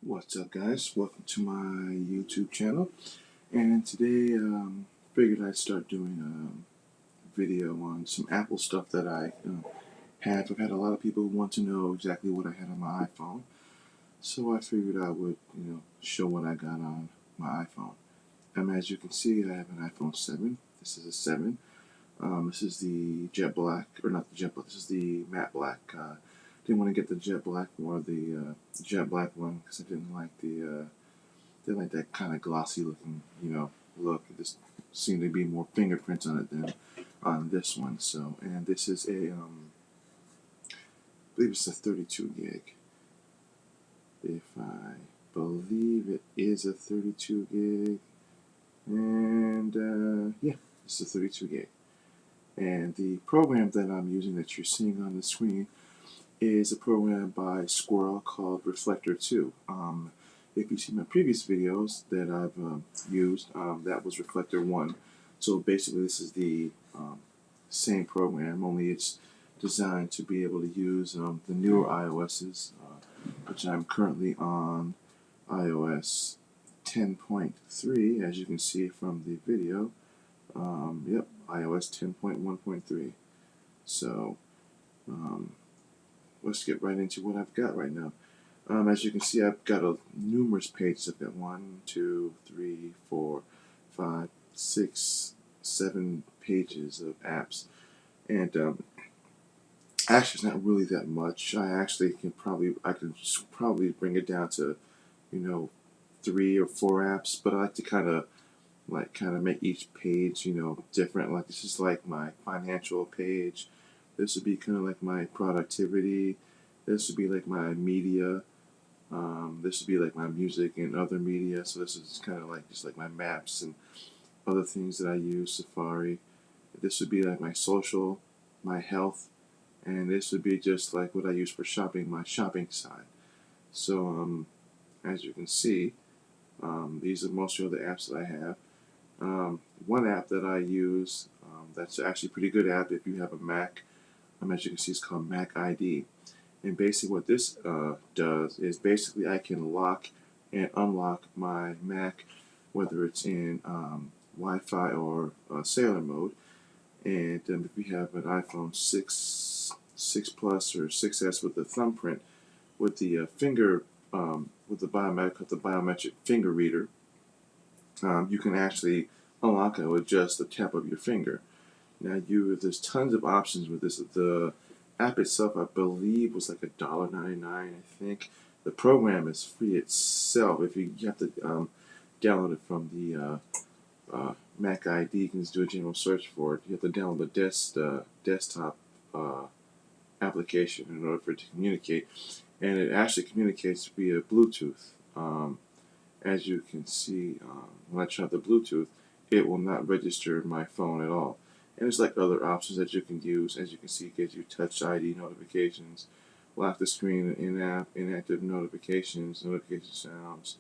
What's up, guys? Welcome to my YouTube channel. And today, figured I'd start doing a video on some Apple stuff that I have. I've had a lot of people who want to know exactly what I had on my iPhone, so I figured I would, show what I got on my iPhone. As you can see, I have an iPhone 7. This is a 7. This is the jet black, or not the jet black. This is the matte black. Didn't want to get the jet black or the jet black one because I didn't like didn't like that kind of glossy looking, look. It just seemed to be more fingerprints on it than on this one. So, and this is I believe it's a 32 gig. If I believe it is a 32 gig, and yeah, it's a 32 gig. And the program that I'm using that you're seeing on the screen is a program by Squirrel called Reflector 2. If you see my previous videos that I've used, that was Reflector 1. So basically this is the same program, only it's designed to be able to use the newer iOS's, which I'm currently on iOS 10.3, as you can see from the video. Yep, iOS 10.1.3. So, let's get right into what I've got right now. As you can see, I've got numerous pages. I've got 1, 2, 3, 4, 5, 6, 7 pages of apps, and actually, it's not really that much. I could probably bring it down to, 3 or 4 apps. But I like to kind of make each page, different. Like this is like my financial page. This would be kind of like my productivity. This would be like my media. This would be like my music and other media. So this is kind of like just like my maps and other things that I use, Safari. This would be like my social, my health, and this would be just like what I use for shopping, my shopping side. So as you can see, these are most of the apps that I have. One app that I use that's actually a pretty good app if you have a Mac, as you can see, it's called Mac ID. And basically what this does is basically I can lock and unlock my Mac, whether it's in Wi-Fi or sailor mode. And if you have an iPhone 6 Plus or 6S with the thumbprint, with the with the biometric finger reader, you can actually unlock it with just the tap of your finger. Now there's tons of options with this. The app itself, I believe, was like $1.99. I think the program is free itself. If you have to download it from the Mac ID, you can just do a general search for it. You have to download the desktop application in order for it to communicate, and it actually communicates via Bluetooth. As you can see, when I turn up the Bluetooth, it will not register my phone at all. And there's like other options that you can use. As you can see, it gives you Touch ID notifications, lock the screen, in-app, inactive notifications, notification sounds.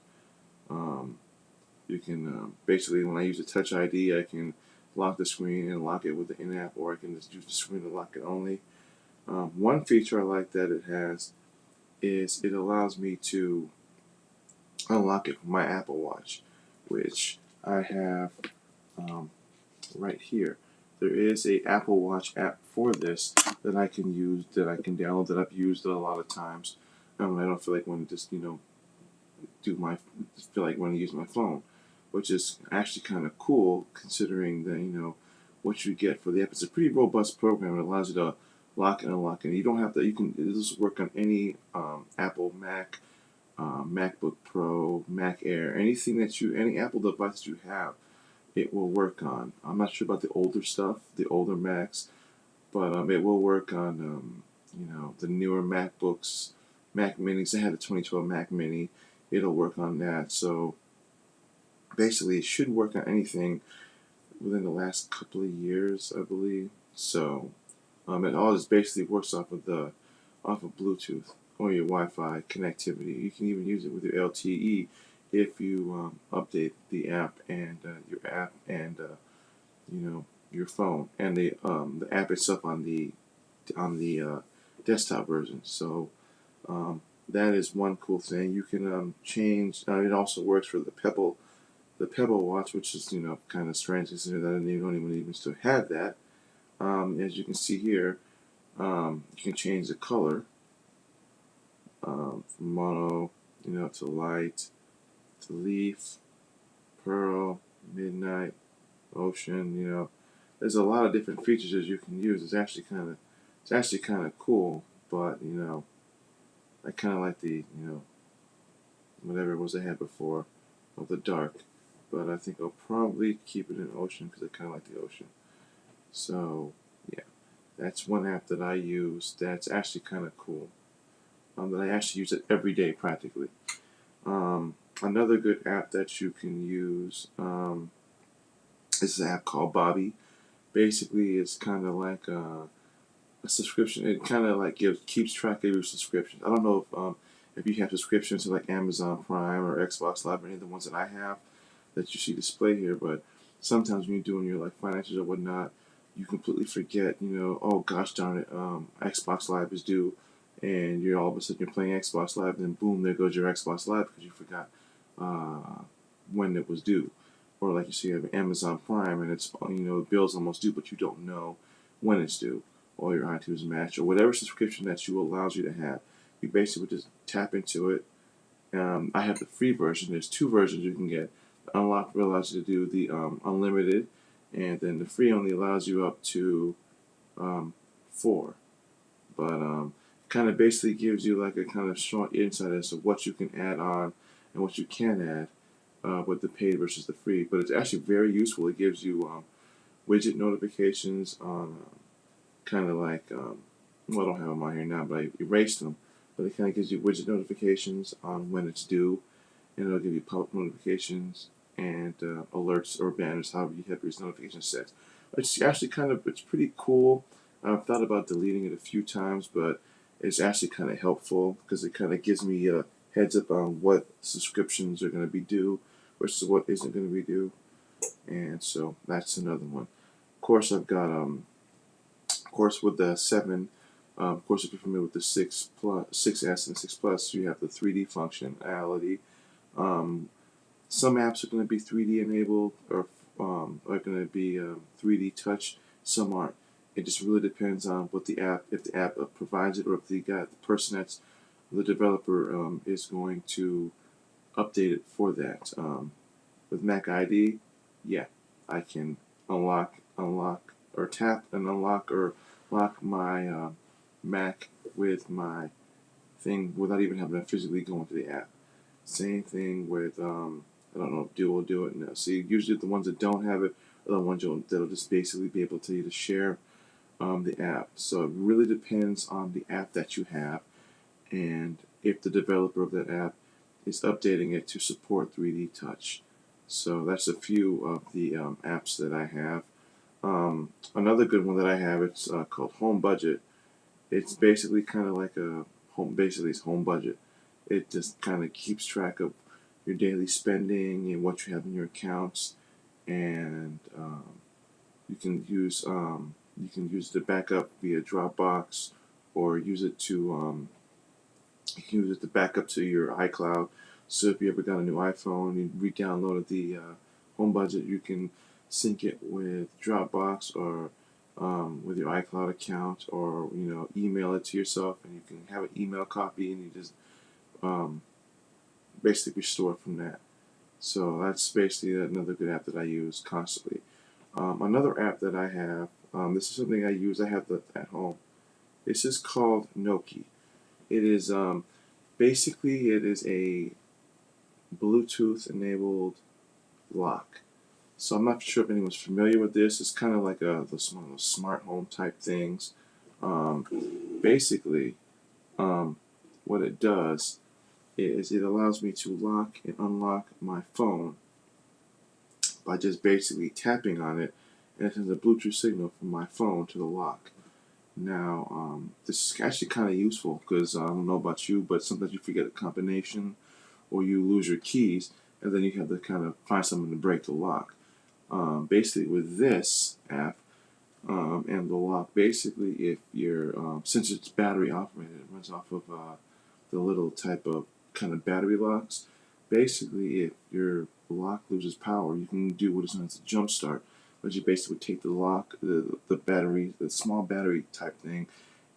You can basically, when I use the Touch ID, I can lock the screen and lock it with the in-app, or I can just use the screen to lock it only. One feature I like that it has is it allows me to unlock it from my Apple Watch, which I have right here. There is a Apple Watch app for this that I can use, that I can download, that I've used a lot of times. I don't feel like want to just feel like want to use my phone, which is actually kind of cool considering that what you get for the app. It's a pretty robust program. It allows you to lock and unlock, and you don't have to. You can this work on any Apple Mac, MacBook Pro, Mac Air, any Apple device you have, it will work on. I'm not sure about the older stuff, the older Macs, but it will work on the newer MacBooks, Mac Minis. I had the 2012 Mac Mini. It'll work on that. So basically, it should work on anything within the last couple of years, I believe. So it all just basically works off of Bluetooth or your Wi-Fi connectivity. You can even use it with your LTE if you update the app and your phone and the app itself on the desktop version. So that is one cool thing. You can change. It also works for the Pebble watch, which is kind of strange considering that I don't even still have that. As you can see here, you can change the color from mono, to light, to leaf, pearl, midnight, ocean. There's a lot of different features that you can use. It's actually kind of cool. But I kind of like the whatever it was I had before of the dark. But I think I'll probably keep it in ocean because I kind of like the ocean. So yeah, that's one app that I use. That's actually kind of cool. That I actually use it every day practically. Another good app that you can use is an app called Bobby. Basically, it's kind of like a subscription. It kind of like keeps track of your subscriptions. I don't know if you have subscriptions to like Amazon Prime or Xbox Live or any of the ones that I have that you see displayed here, but sometimes when you're doing your like finances or whatnot, you completely forget. Oh gosh darn it, Xbox Live is due, and you're all of a sudden you're playing Xbox Live, and then boom, there goes your Xbox Live because you forgot uh, when it was due. Or like you see, you have Amazon Prime, and it's the bill's almost due, but you don't know when it's due. Or your iTunes Match, or whatever subscription that you allows you to have. You basically just tap into it. I have the free version. There's two versions you can get. The unlocked allows you to do the unlimited, and then the free only allows you up to 4. But kind of basically gives you like a kind of short insight as to what you can add on and what you can add with the paid versus the free. But it's actually very useful. It gives you widget notifications on kind of like well, I don't have them on here now, but I erased them. But it kind of gives you widget notifications on when it's due, and it'll give you pop-up notifications and alerts or banners, however you have your notifications set. It's actually it's pretty cool. I've thought about deleting it a few times, but it's actually kind of helpful because it kind of gives me a heads up on what subscriptions are going to be due versus what isn't going to be due, and so that's another one. Of course, I've got of course, with the 7, of course, if you're familiar with the 6S and 6 Plus, you have the 3D functionality. Um, some apps are going to be 3D enabled or are going to be 3D touch. Some aren't. It just really depends on what the app, if the app provides it, or if the person that's the developer is going to update it for that. With Mac ID, yeah, I can unlock, or tap and unlock or lock my Mac with my thing without even having to physically go into the app. Same thing with I don't know if Duo will do it. No, see, usually the ones that don't have it are the ones that'll just basically be able to share the app. So it really depends on the app that you have, and if the developer of that app is updating it to support 3D Touch. So that's a few of the apps that I have. Another good one that I have, it's called Home Budget. It's basically kind of like a basically it's Home Budget. It just kind of keeps track of your daily spending and what you have in your accounts, and you can use the backup via Dropbox, or use it to you can use it to back up to your iCloud. So if you ever got a new iPhone, you re-downloaded the Home Budget, you can sync it with Dropbox or with your iCloud account, or email it to yourself, and you can have an email copy, and you just um, basically restore from that. So that's basically another good app that I use constantly. Another app that I have, this is something I use. I have at home. This is called Noki. It is basically it is a Bluetooth enabled lock. So I'm not sure if anyone's familiar with this. It's kind of like one of those smart home type things. Um, basically, um, what it does is it allows me to lock and unlock my phone by just basically tapping on it, and it sends a Bluetooth signal from my phone to the lock. Now, this is actually kind of useful because I don't know about you, but sometimes you forget a combination or you lose your keys, and then you have to kind of find someone to break the lock. Basically, with this app and the lock, basically, if you're since it's battery operated, it runs off of the little type of kind of battery locks. Basically, if your lock loses power, you can do what is known as a jump start, which you basically take the lock, the battery, the small battery type thing,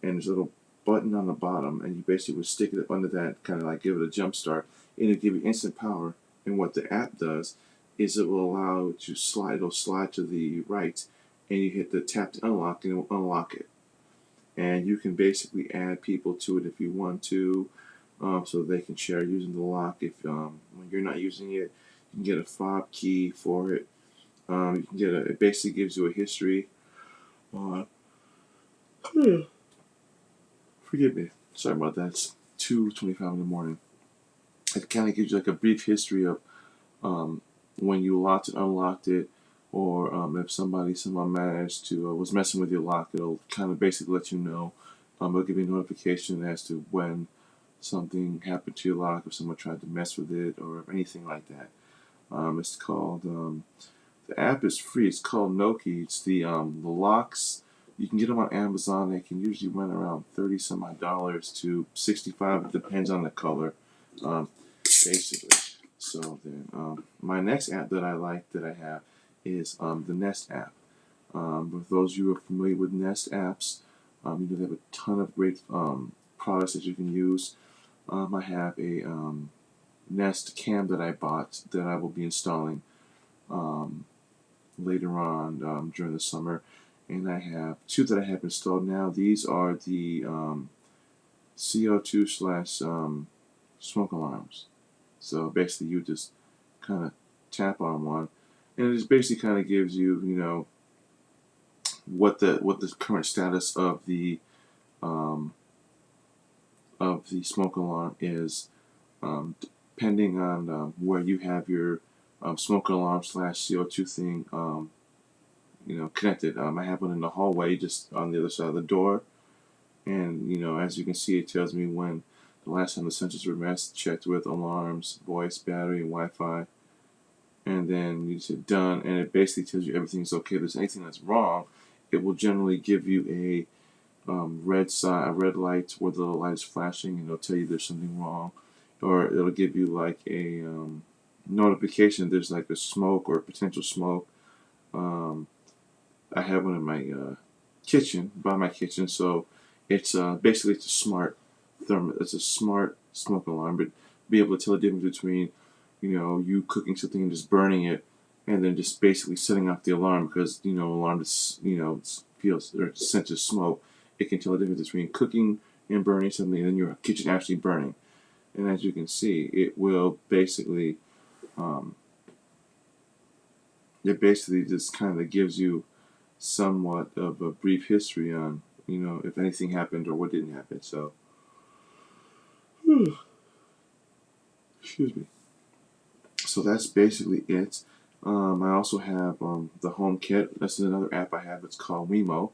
and there's a little button on the bottom, and you basically would stick it up under that, kind of like give it a jump start, and it'll give you instant power. And what the app does is it will allow it to slide, it'll slide to the right, and you hit the tap to unlock, and it will unlock it. And you can basically add people to it if you want to, so they can share using the lock. If when you're not using it, you can get a fob key for it. You can get it basically gives you a history on. Forgive me, sorry about that. It's 2:25 in the morning. It kind of gives you like a brief history of when you locked it, unlocked it, or if someone managed to was messing with your lock. It'll kind of basically let you know. It'll give you a notification as to when something happened to your lock, if someone tried to mess with it, or anything like that. It's called the app is free. It's called Noki. It's the locks. You can get them on Amazon. They can usually run around $30 some odd to $65. It depends on the color, basically. So then, my next app that I like that I have is the Nest app. For those of you who are familiar with Nest apps, you know they have a ton of great products that you can use. I have a Nest cam that I bought that I will be installing later on during the summer, and I have two that I have installed now. These are the CO2 slash smoke alarms. So basically, you just kind of tap on one, and it just basically kind of gives you, you know, what the current status of the smoke alarm is, depending on where you have your smoke alarm slash CO2 thing, you know, connected. I have one in the hallway, just on the other side of the door, and you know, as you can see, it tells me when the last time the sensors were checked with alarms, voice, battery, and Wi-Fi, and then you just hit done, and it basically tells you everything's okay. If there's anything that's wrong, it will generally give you a red light where the light is flashing, and it'll tell you there's something wrong, or it'll give you like a notification there's like a smoke or potential smoke. I have one in my kitchen, by my kitchen, so it's basically it's a smart it's a smart smoke alarm, but be able to tell the difference between, you know, you cooking something and just burning it, and then just basically setting off the alarm because, you know, alarm is, you know, feels or senses smoke. It can tell the difference between cooking and burning something, and then your kitchen actually burning. And as you can see, it will basically, it basically just kind of gives you somewhat of a brief history on, you know, if anything happened or what didn't happen. So, excuse me. So that's basically it. I also have the Home Kit. That's another app I have. It's called Wemo.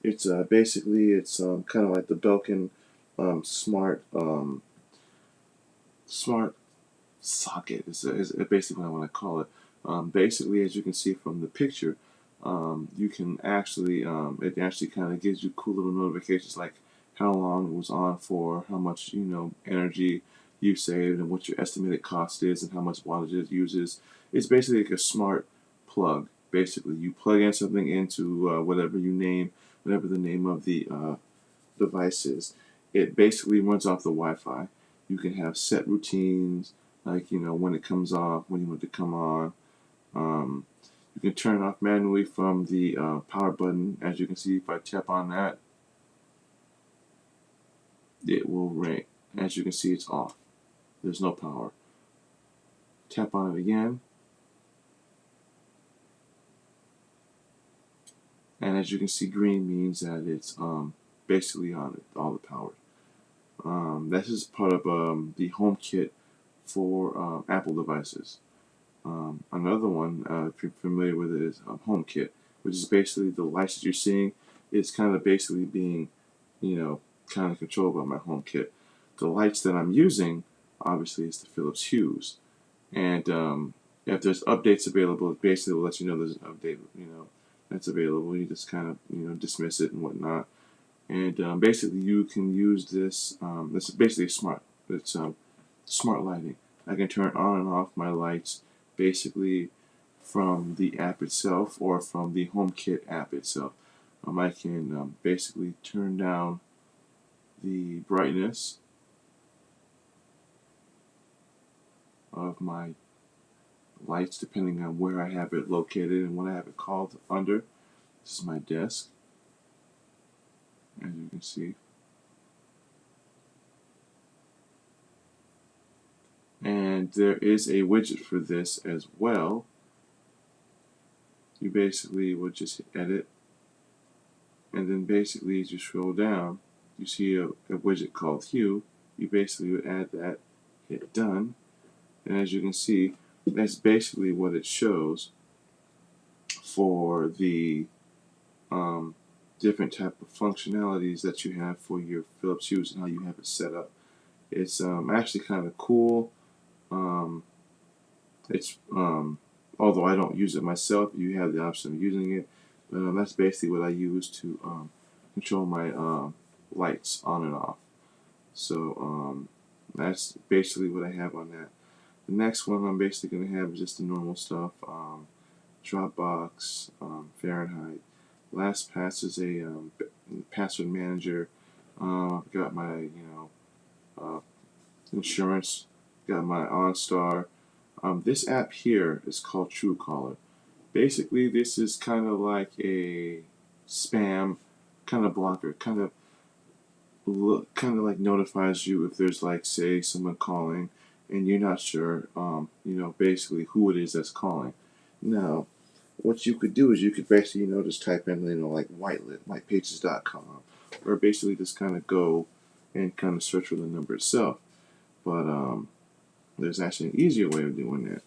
It's basically it's kind of like the Belkin smart socket is basically what I want to call it. Basically, as you can see from the picture, you can actually it actually kind of gives you cool little notifications like how long it was on for, how much, you know, energy you saved, and what your estimated cost is, and how much wattage it uses. It's basically like a smart plug. Basically, you plug in something into whatever the name of the device is. It basically runs off the Wi-Fi. You can have set routines, like, you know, when it comes off, when you want it to come on. You can turn it off manually from the power button. As you can see, if I tap on that, it will ring. As you can see, it's off. There's no power. Tap on it again, and as you can see, green means that it's basically on it, all the power. This is part of the HomeKit for Apple devices. Another one, if you're familiar with it, is HomeKit, which is basically the lights that you're seeing. It's kind of basically being, you know, kind of controlled by my HomeKit. The lights that I'm using, obviously, is the Philips Hues, and if there's updates available, it basically will let you know there's an update, you know, that's available. You just kind of, you know, dismiss it and whatnot. And basically, you can use this. This is basically a smart It's smart lighting. I can turn on and off my lights basically from the app itself or from the HomeKit app itself. I can basically turn down the brightness of my lights depending on where I have it located and what I have it called under. This is my desk, as you can see. And there is a widget for this as well. You basically would just hit edit, and then basically as you scroll down, you see a widget called hue. You basically would add that, hit done, and as you can see, that's basically what it shows for the different type of functionalities that you have for your Philips Hues and how you have it set up. It's actually kind of cool. It's although I don't use it myself, you have the option of using it. But that's basically what I use to control my lights on and off. So that's basically what I have on that. The next one I'm basically going to have is just the normal stuff. Dropbox, Fahrenheit. LastPass is a password manager. Got my insurance. Got my OnStar. This app here is called Truecaller. Basically, this is kind of like a spam kind of blocker. Kind of like notifies you if there's like say someone calling and you're not sure. Basically who it is that's calling. Now, what you could do is you could basically just type in like whitepages.com, or basically just kind of go and kind of search for the number itself. But there's actually an easier way of doing that.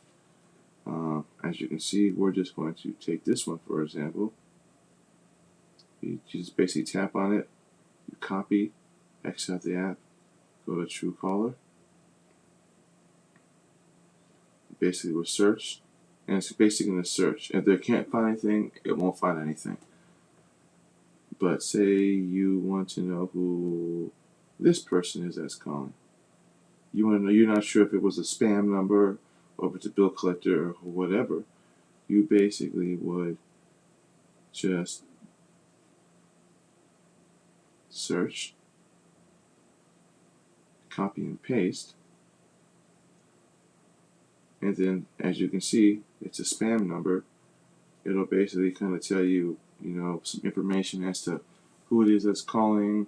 As you can see, we're just going to take this one for example. You just basically tap on it, you copy, exit out the app, go to Truecaller. Basically, we'll search, and it's basically going to search. If they can't find anything, it won't find anything. But say you want to know who this person is that's calling. You want to know, you're not sure if it was a spam number or if it's a bill collector or whatever. You basically would just search, copy and paste, and then as you can see, it's a spam number. It'll basically kind of tell you, some information as to who it is that's calling.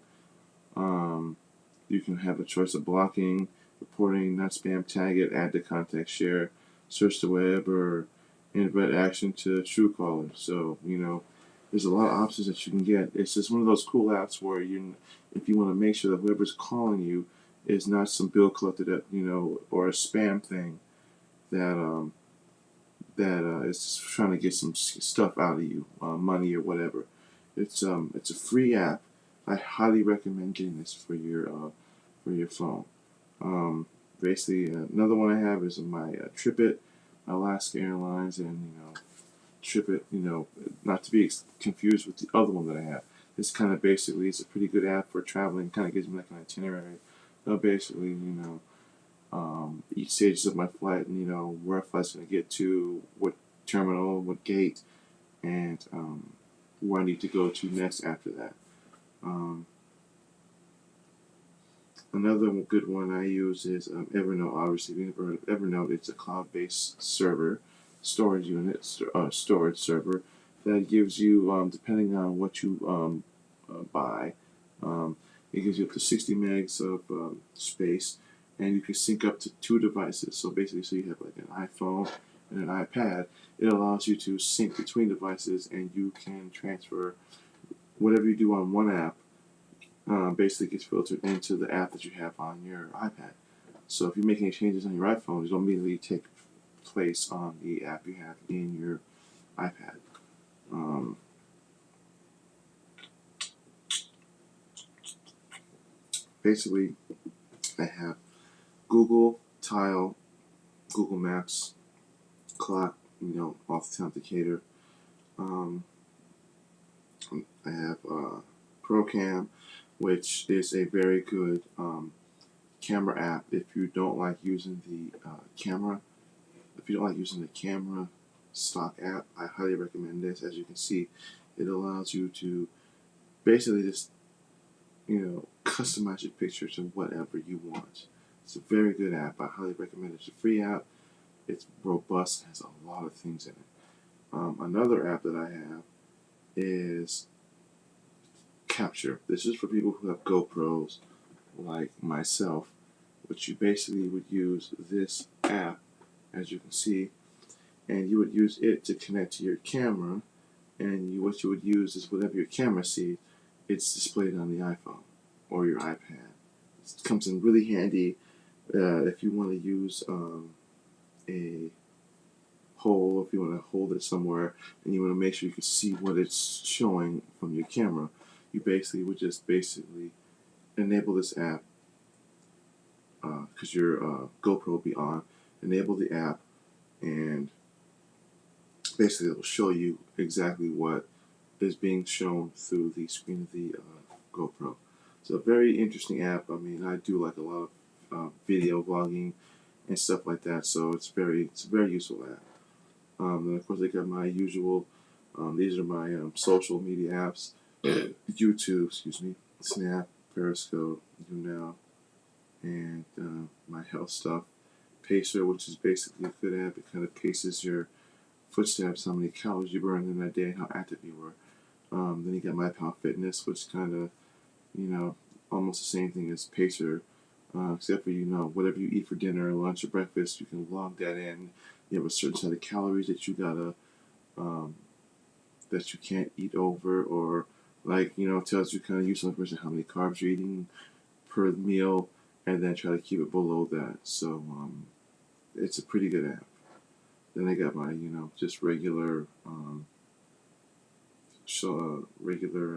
You can have a choice of blocking, reporting, not spam, tag it, add to contact, share, search the web, or invite action to Truecaller. So, there's a lot of options that you can get. It's just one of those cool apps where if you want to make sure that whoever's calling you is not some bill collector that, or a spam thing that is just trying to get some stuff out of you, money or whatever. It's a free app. I highly recommend getting this for your phone. Basically, another one I have is my TripIt, Alaska Airlines, and TripIt. Not to be confused with the other one that I have. This kind of basically is a pretty good app for traveling. Kind of gives me like an itinerary. Basically, each stages of my flight, and where flight's going to get to, what terminal, what gate, and where I need to go to next after that. Another good one I use is Evernote. Obviously, if you've never heard of Evernote, it's a cloud-based server, storage unit, storage server that gives you, depending on what you buy, it gives you up to 60 megs of space, and you can sync up to 2 devices. So basically, so you have like an iPhone and an iPad. It allows you to sync between devices, and you can transfer whatever you do on one app. Basically gets filtered into the app that you have on your iPad. So if you make any changes on your iPhone, it don't immediately take place on the app you have in your iPad. Basically, I have Google Tile, Google Maps, Clock, Authenticator. I have Procam, which is a very good camera app. If you don't like using the camera, if you don't like using the camera stock app, I highly recommend this. As you can see, it allows you to basically just customize your picture to whatever you want. It's a very good app. I highly recommend it. It's a free app. It's robust. Has a lot of things in it. Another app that I have is Capture. This is for people who have GoPros like myself, which you basically would use this app, as you can see, and you would use it to connect to your camera, and what you would use is whatever your camera sees, it's displayed on the iPhone or your iPad. It comes in really handy if you want to use a hole, if you want to hold it somewhere and you want to make sure you can see what it's showing from your camera. You basically would just enable this app because your GoPro will be on. Enable the app, and basically it'll show you exactly what is being shown through the screen of the GoPro. It's a very interesting app. I mean, I do like a lot of video vlogging and stuff like that, so it's a very useful app. And of course, I got my usual. These are my social media apps: YouTube, Snap, Periscope, YouNow, and my health stuff. Pacer, which is basically a good app. It kind of paces your footsteps, how many calories you burned in that day, and how active you were. Then you got My Pal Fitness, which is kind of, almost the same thing as Pacer, except for, whatever you eat for dinner, lunch, or breakfast, you can log that in. You have a certain set of calories that you gotta, that you can't eat over, or it tells you kind of useful information how many carbs you're eating per meal, and then try to keep it below that. So it's a pretty good app. Then I got my, just regular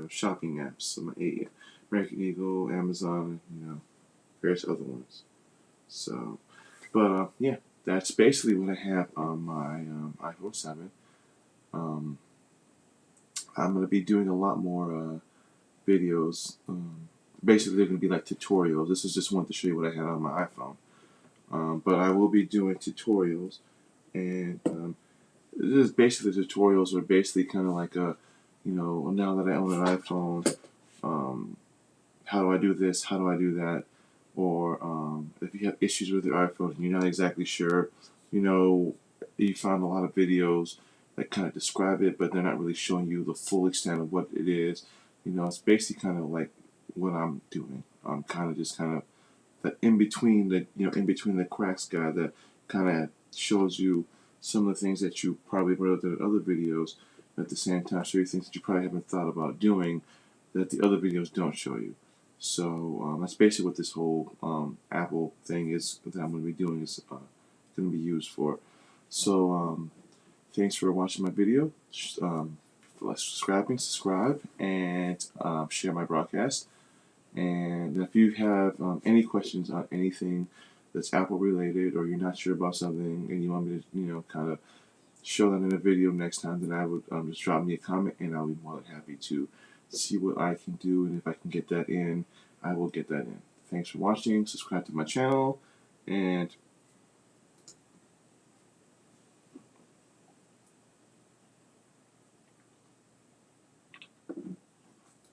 shopping apps. So my American Eagle, Amazon, various other ones. So, but yeah, that's basically what I have on my iPhone 7. I'm going to be doing a lot more videos. Basically, they're going to be like tutorials. This is just one to show you what I had on my iPhone. But I will be doing tutorials, and this is basically the tutorials are basically kind of like now that I own an iPhone, how do I do this? How do I do that? Or if you have issues with your iPhone and you're not exactly sure, you found a lot of videos that kind of describe it, but they're not really showing you the full extent of what it is. It's basically kind of like what I'm doing. I'm kind of just kind of the in between the cracks guy that kind of shows you some of the things that you probably wrote in other videos, but at the same time show you things that you probably haven't thought about doing that the other videos don't show you. So that's basically what this whole Apple thing is that I'm going to be doing is going to be used for. So thanks for watching my video. Subscribe, and share my broadcast. And if you have any questions on anything that's Apple related, or you're not sure about something and you want me to, kind of show that in a video next time, then I would just drop me a comment, and I'll be more than happy to see what I can do, and if I can get that in, I will get that in. Thanks for watching. Subscribe to my channel, and